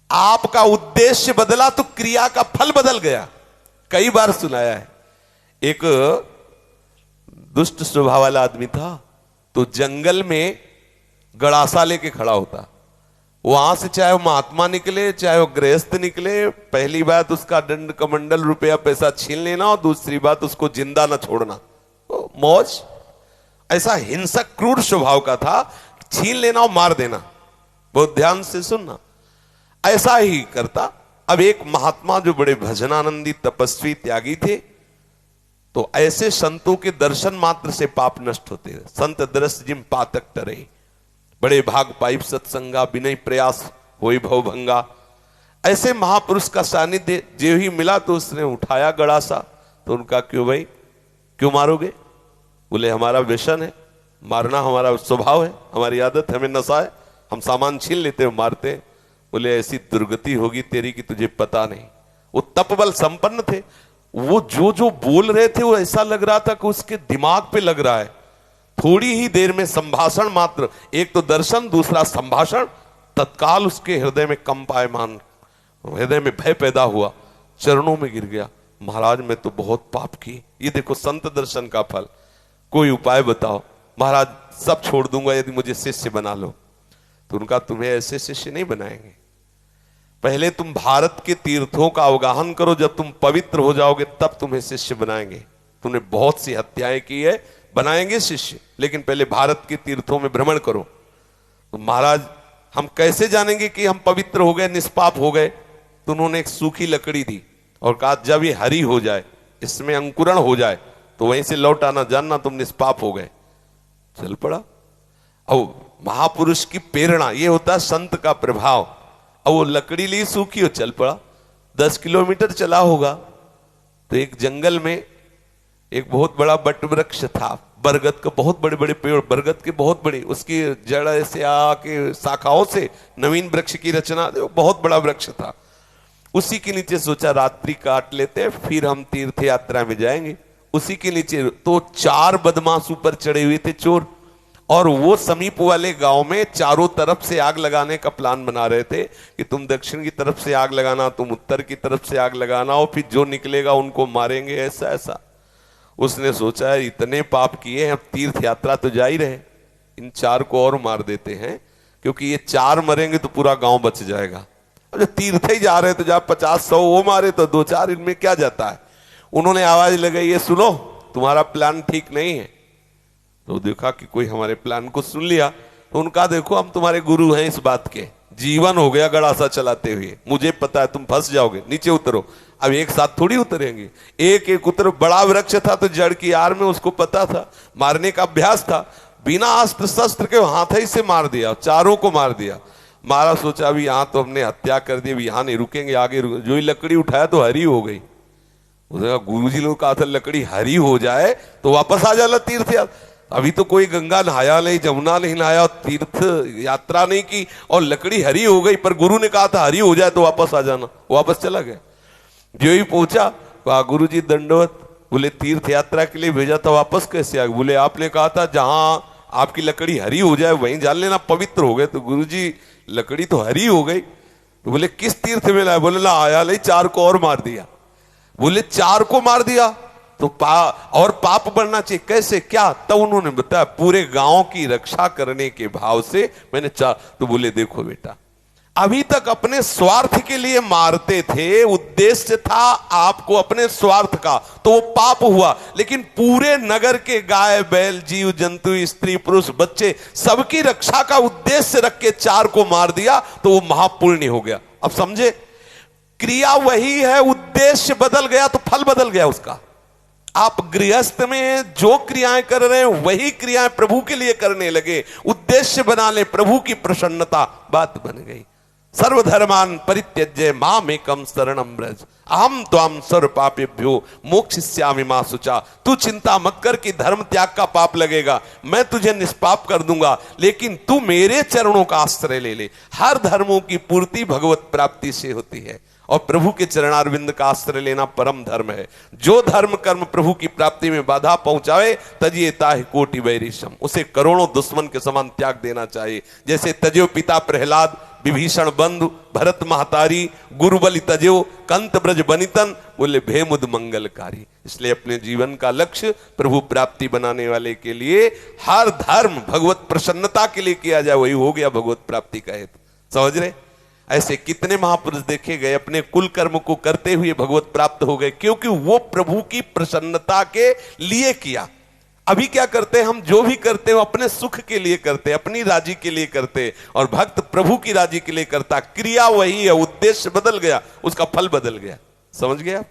आपका उद्देश्य बदला तो क्रिया का फल बदल गया। कई बार सुनाया है। एक दुष्ट स्वभाव वाला आदमी था, तो जंगल में गड़ासा लेके खड़ा होता। वहां से चाहे वो महात्मा निकले चाहे वो गृहस्थ निकले, पहली बात उसका दंड कमंडल रुपया पैसा छीन लेना, और दूसरी बात उसको जिंदा ना छोड़ना। तो मौज, ऐसा हिंसक क्रूर स्वभाव का था, छीन लेना और मार देना। बहुत ध्यान से सुनना, ऐसा ही करता। अब एक महात्मा जो बड़े भजनानंदी तपस्वी त्यागी थे, तो ऐसे संतों के दर्शन मात्र से पाप नष्ट होते हैं। संत दरस जिम पातक टरे, बड़े भाग पाइप सत्संगा, विनय प्रयास होई भव भंगा। ऐसे महापुरुष का सानिध्य जो ही मिला तो उसने उठाया गड़ासा। तो उनका क्यों भाई, क्यों मारोगे? बोले हमारा व्यसन है, मारना हमारा स्वभाव है, हमारी आदत है, हमें नशा है, हम सामान छीन लेते हैं मारते हैं। बोले ऐसी दुर्गति होगी तेरी कि तुझे पता नहीं। वो तपबल संपन्न थे, वो जो जो बोल रहे थे वो ऐसा लग रहा था कि उसके दिमाग पे लग रहा है। थोड़ी ही देर में संभाषण मात्र, एक तो दर्शन दूसरा संभाषण, तत्काल उसके हृदय में कंपायमान, हृदय में भय पैदा हुआ, चरणों में गिर गया। महाराज मैं तो बहुत पाप की, ये देखो संत दर्शन का फल, कोई उपाय बताओ। महाराज सब छोड़ दूंगा यदि मुझे शिष्य बना लो। तो उनका तुम्हें ऐसे शिष्य नहीं बनाएंगे, पहले तुम भारत के तीर्थों का अवगाहन करो, जब तुम पवित्र हो जाओगे तब तुम्हें शिष्य बनाएंगे। तुमने बहुत सी हत्याएं की है, बनाएंगे शिष्य, लेकिन पहले भारत के तीर्थों में भ्रमण करो। तो महाराज हम कैसे जानेंगे कि हम पवित्र हो गए, निष्पाप हो गए? तो उन्होंने एक सूखी लकड़ी दी और कहा जब ये हरी हो जाए, इसमें अंकुरण हो जाए, तो वहीं से लौट आना, जानना तुम निष्पाप हो गए। चल पड़ा। अब महापुरुष की प्रेरणा, ये होता है संत का प्रभाव। अब वो लकड़ी ली सूखी और चल पड़ा। 10 किलोमीटर चला होगा तो एक जंगल में एक बहुत बड़ा बट वृक्ष था, बरगद का, बहुत बड़े बड़े पेड़, बरगद के बहुत बड़ी, उसकी जड़ ऐसे आके शाखाओं से नवीन वृक्ष की रचना, बहुत बड़ा वृक्ष था। उसी के नीचे सोचा रात्रि काट लेते हैं, फिर हम तीर्थ यात्रा में जाएंगे। उसी के नीचे तो 4 बदमाश ऊपर चढ़े हुए थे, चोर, और वो समीप वाले गांव में चारों तरफ से आग लगाने का प्लान बना रहे थे कि तुम दक्षिण की तरफ से आग लगाना, तुम उत्तर की तरफ से आग लगाना, और फिर जो निकलेगा उनको मारेंगे, ऐसा ऐसा। उसने सोचा है इतने पाप किए हैं, अब तीर्थ यात्रा तो जा ही रहे, इन 4 को और मार देते हैं, क्योंकि ये 4 मरेंगे तो पूरा गांव बच जाएगा। अब जो तीर्थ ही जा रहे तो जब 50-100 वो मारे तो 2-4 इनमें क्या जाता है। उन्होंने आवाज लगाई, ये सुनो तुम्हारा प्लान ठीक नहीं है। तो देखा कि कोई हमारे प्लान को सुन लिया। तो उनका देखो हम तुम्हारे गुरु हैं इस बात के, जीवन हो गया गड़ासा चलाते हुए, मुझे पता है तुम फंस जाओगे, नीचे उतरो। अब एक साथ थोड़ी उतरेंगे, एक एक उतर। बड़ा वृक्ष था तो जड़ की आड़ में, उसको पता था, मारने का अभ्यास था, बिना अस्त्र शस्त्र के हाथ ही से मार दिया, 4 को मार दिया। मारा, सोचा अभी यहां तो हमने हत्या कर दी, अभी यहां नहीं रुकेंगे, आगे जो ही लकड़ी उठाया तो हरी हो गई। गुरु जी लोग कहा था लकड़ी हरी हो जाए तो वापस आ जाना तीर्थ यात्रा। अभी तो कोई गंगा नहाया नहीं, जमुना नहीं नहाया, तीर्थ यात्रा नहीं की, और लकड़ी हरी हो गई, पर गुरु ने कहा था हरी हो जाए तो वापस आ जाना। वापस चला गया। जो ही पहुंचा, कहा गुरु जी दंडवत। बोले तीर्थ यात्रा के लिए भेजा था, वापस कैसे आ गए? बोले आपने कहा था जहां आपकी लकड़ी हरी हो जाए वहीं जान लेना, पवित्र हो गए। तो गुरु जी लकड़ी तो हरी हो गई। तो बोले किस तीर्थ में लाया? बोले ला आया नहीं, 4 को और मार दिया। बोले 4 को मार दिया तो और पाप बढ़ना चाहिए, कैसे क्या? तब उन्होंने बताया पूरे गांव की रक्षा करने के भाव से मैंने 4। तो बोले देखो बेटा, अभी तक अपने स्वार्थ के लिए मारते थे, उद्देश्य था आपको अपने स्वार्थ का, तो वो पाप हुआ। लेकिन पूरे नगर के गाय बैल जीव जंतु स्त्री पुरुष बच्चे सबकी रक्षा का उद्देश्य रख के 4 को मार दिया, तो वो महापुण्य हो गया। अब समझे, क्रिया वही है, उद्देश्य बदल गया तो फल बदल गया उसका। आप गृहस्थ में जो क्रियाएं कर रहे हैं वही क्रियाएं प्रभु के लिए करने लगे, उद्देश्य बना ले प्रभु की प्रसन्नता, बात बन गई। सर्वधर्मान परित्यज्य मामेकं शरणं व्रज अहम त्वां सर्व पापेभ्यो मोक्षयिष्यामि मा शुचा। तू चिंता मत कर कि धर्म त्याग का पाप लगेगा, मैं तुझे निष्पाप कर दूंगा, लेकिन तू मेरे चरणों का आश्रय ले ले। हर धर्मों की पूर्ति भगवत प्राप्ति से होती है, और प्रभु के चरणारविंद का आश्रय लेना परम धर्म है। जो धर्म कर्म प्रभु की प्राप्ति में बाधा पहुंचावे तजिए ताहि कोटि वैरिशम, उसे करोड़ों दुश्मन के समान त्याग देना चाहिए। जैसे तजियो पिता प्रहलाद विभीषण बंधु भरत महतारी गुरुबलि तजो कंत ब्रज बनितन, बोले भेमुद मंगलकारी। इसलिए अपने जीवन का लक्ष्य प्रभु प्राप्ति बनाने वाले के लिए हर धर्म भगवत प्रसन्नता के लिए किया जाए, वही हो गया भगवत प्राप्ति का हेतु। समझ रहे? ऐसे कितने महापुरुष देखे गए अपने कुल कर्म को करते हुए भगवत प्राप्त हो गए, क्योंकि वो प्रभु की प्रसन्नता के लिए किया। अभी क्या करते हैं हम, जो भी करते हैं अपने सुख के लिए करते हैं, अपनी राजी के लिए करते हैं, और भक्त प्रभु की राजी के लिए करता। क्रिया वही है, उद्देश्य बदल गया, उसका फल बदल गया। समझ गए आप?